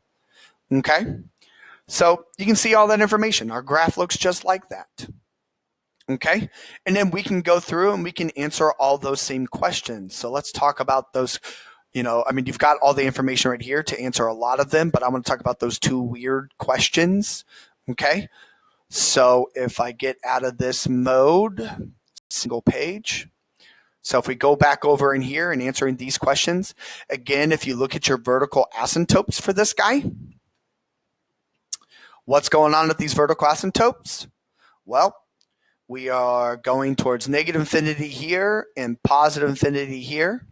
Okay, so you can see all that information. Our graph looks just like that. Okay, and then we can go through and we can answer all those same questions. So let's talk about those. I mean, you've got all the information right here to answer a lot of them, but I want to talk about those 2 weird questions. Okay, so if I get out of this mode, single page. So if we go back over in here and answering these questions, again, if you look at your vertical asymptotes for this guy, what's going on with these vertical asymptotes? Well, we are going towards -infinity here and positive infinity here.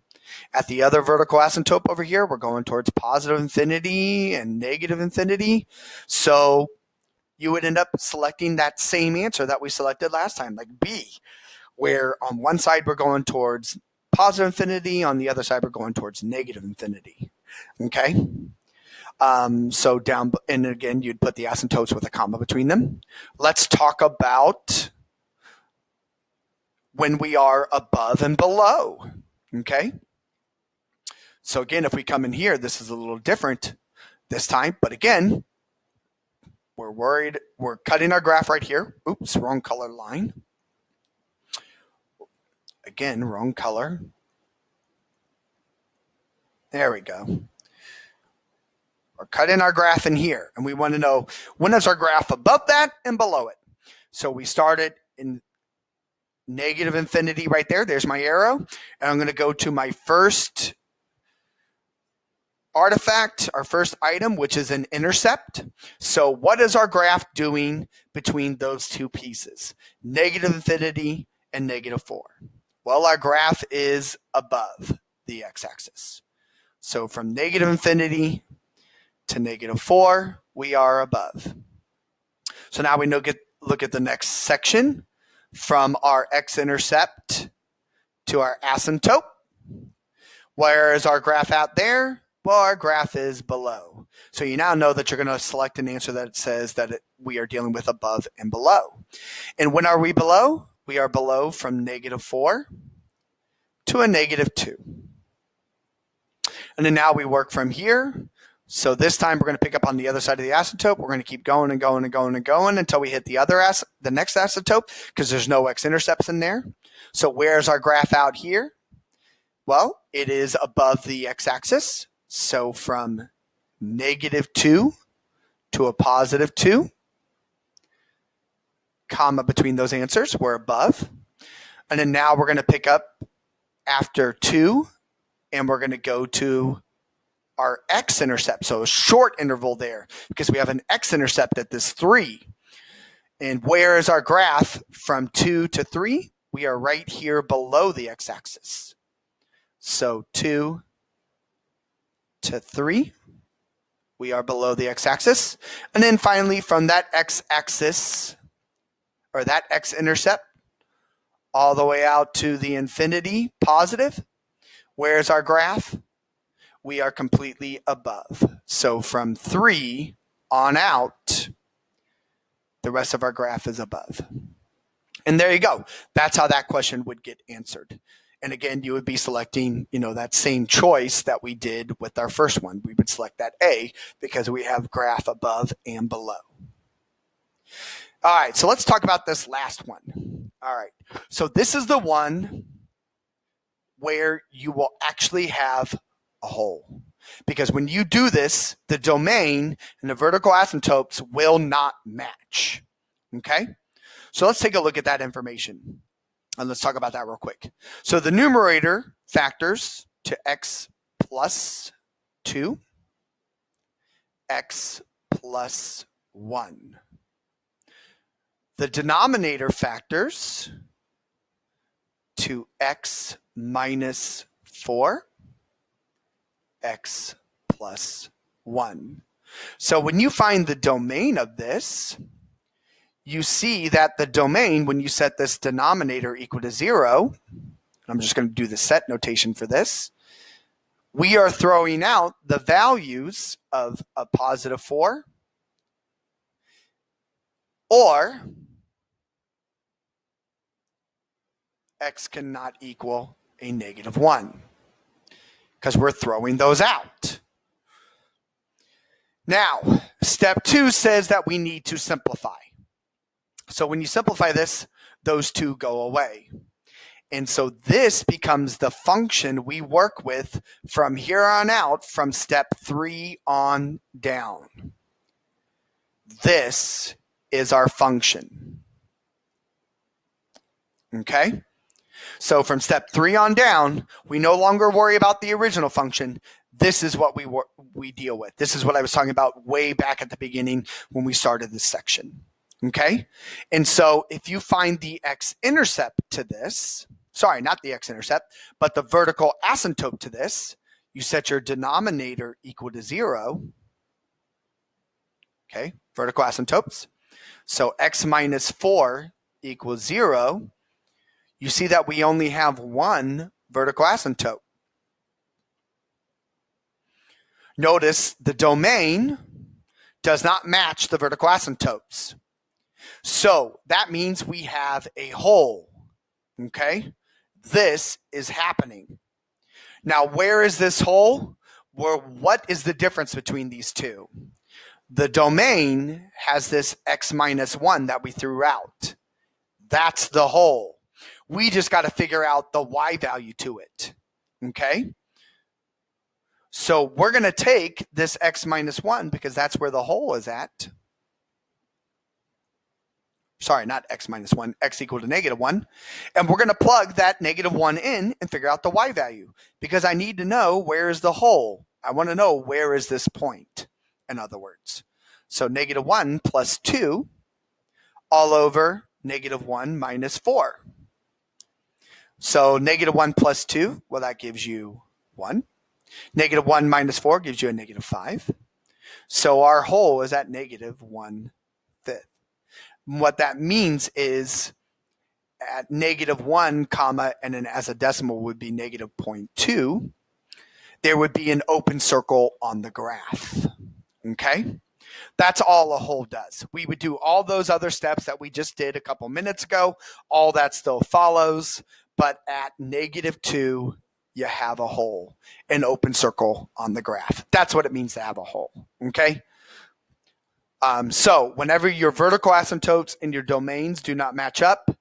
At the other vertical asymptote over here, we're going towards positive infinity and negative infinity. So you would end up selecting that same answer that we selected last time, like B, where on one side we're going towards positive infinity, on the other side we're going towards negative infinity. Okay? So down, and again, you'd put the asymptotes with a comma between them. Let's talk about when we are above and below. Okay? So again, if we come in here, this is a little different this time. But again, we're worried. We're cutting our graph right here. Oops, wrong color line. Again, wrong color. There we go. We're cutting our graph in here. And we want to know, when is our graph above that and below it? So we started in negative infinity right there. There's my arrow. And I'm going to go to my first artifact, our first item, which is an intercept. So what is our graph doing between those 2 pieces? Negative infinity and -4. Well, our graph is above the x-axis. So from negative infinity to -4, we are above. So now we look at the next section from our x-intercept to our asymptote. Where is our graph out there? Well, our graph is below. So you now know that you're going to select an answer that says that we are dealing with above and below. And when are we below? We are below from -4 to a -2. And then now we work from here. So this time we're going to pick up on the other side of the asymptote. We're going to keep going and going and going and going until we hit the next asymptote, because there's no x-intercepts in there. So where's our graph out here? Well, it is above the x-axis. So from -2 to a +2, comma between those answers, we're above. And then now we're going to pick up after 2, and we're going to go to our x-intercept. So a short interval there, because we have an x-intercept at this 3. And where is our graph from 2 to 3? We are right here below the x-axis. So 2 to 3, we are below the x-axis. And then finally, from that x-axis, or that x-intercept, all the way out to the infinity positive, where's our graph? We are completely above. So from 3 on out, the rest of our graph is above. And there you go. That's how that question would get answered. And again, you would be selecting, that same choice that we did with our first one. We would select that A because we have graph above and below. All right, so let's talk about this last one. All right, so this is the one where you will actually have a hole. Because when you do this, the domain and the vertical asymptotes will not match. Okay? So let's take a look at that information. And let's talk about that real quick. So the numerator factors to x plus 2, x plus 1. The denominator factors to x minus 4, x plus 1. So when you find the domain of this, you see that the domain, when you set this denominator equal to 0, I'm just going to do the set notation for this, we are throwing out the values of a positive 4 or x cannot equal a -1 because we're throwing those out. Now, step 2 says that we need to simplify. So when you simplify this, those two go away. And so this becomes the function we work with from here on out, from step 3 on down. This is our function. Okay? So from step 3 on down, we no longer worry about the original function. This is what we deal with. This is what I was talking about way back at the beginning when we started this section. Okay? And so if you find the x-intercept to this, sorry, not the x-intercept, but the vertical asymptote to this, you set your denominator equal to 0. Okay? Vertical asymptotes. So x minus 4 equals 0. You see that we only have one vertical asymptote. Notice the domain does not match the vertical asymptotes. So that means we have a hole. Okay? This is happening. Now, where is this hole? What is the difference between these two? The domain has this x minus 1 that we threw out. That's the hole. We just got to figure out the y value to it. Okay? So we're going to take this x minus 1 because that's where the hole is at. Sorry, not x minus 1, x equal to -1. And we're going to plug that -1 in and figure out the y value because I need to know where is the hole. I want to know where is this point, in other words. So -1 plus 2 all over -1 minus 4. So -1 plus 2, well, that gives you 1. -1 minus 4 gives you a -5. So our hole is at -1/5. What that means is at -1 comma, and then as a decimal would be -0.2, there would be an open circle on the graph. Okay? That's all a hole does. We would do all those other steps that we just did a couple minutes ago. All that still follows, but at -2, you have a hole, an open circle on the graph. That's what it means to have a hole, okay? So whenever your vertical asymptotes and your domains do not match up,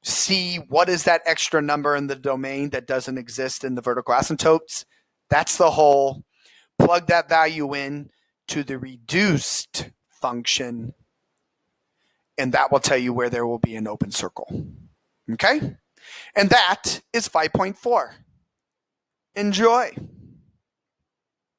see what is that extra number in the domain that doesn't exist in the vertical asymptotes. That's the hole. Plug that value in to the reduced function, and that will tell you where there will be an open circle. Okay? And that is 5.4. Enjoy.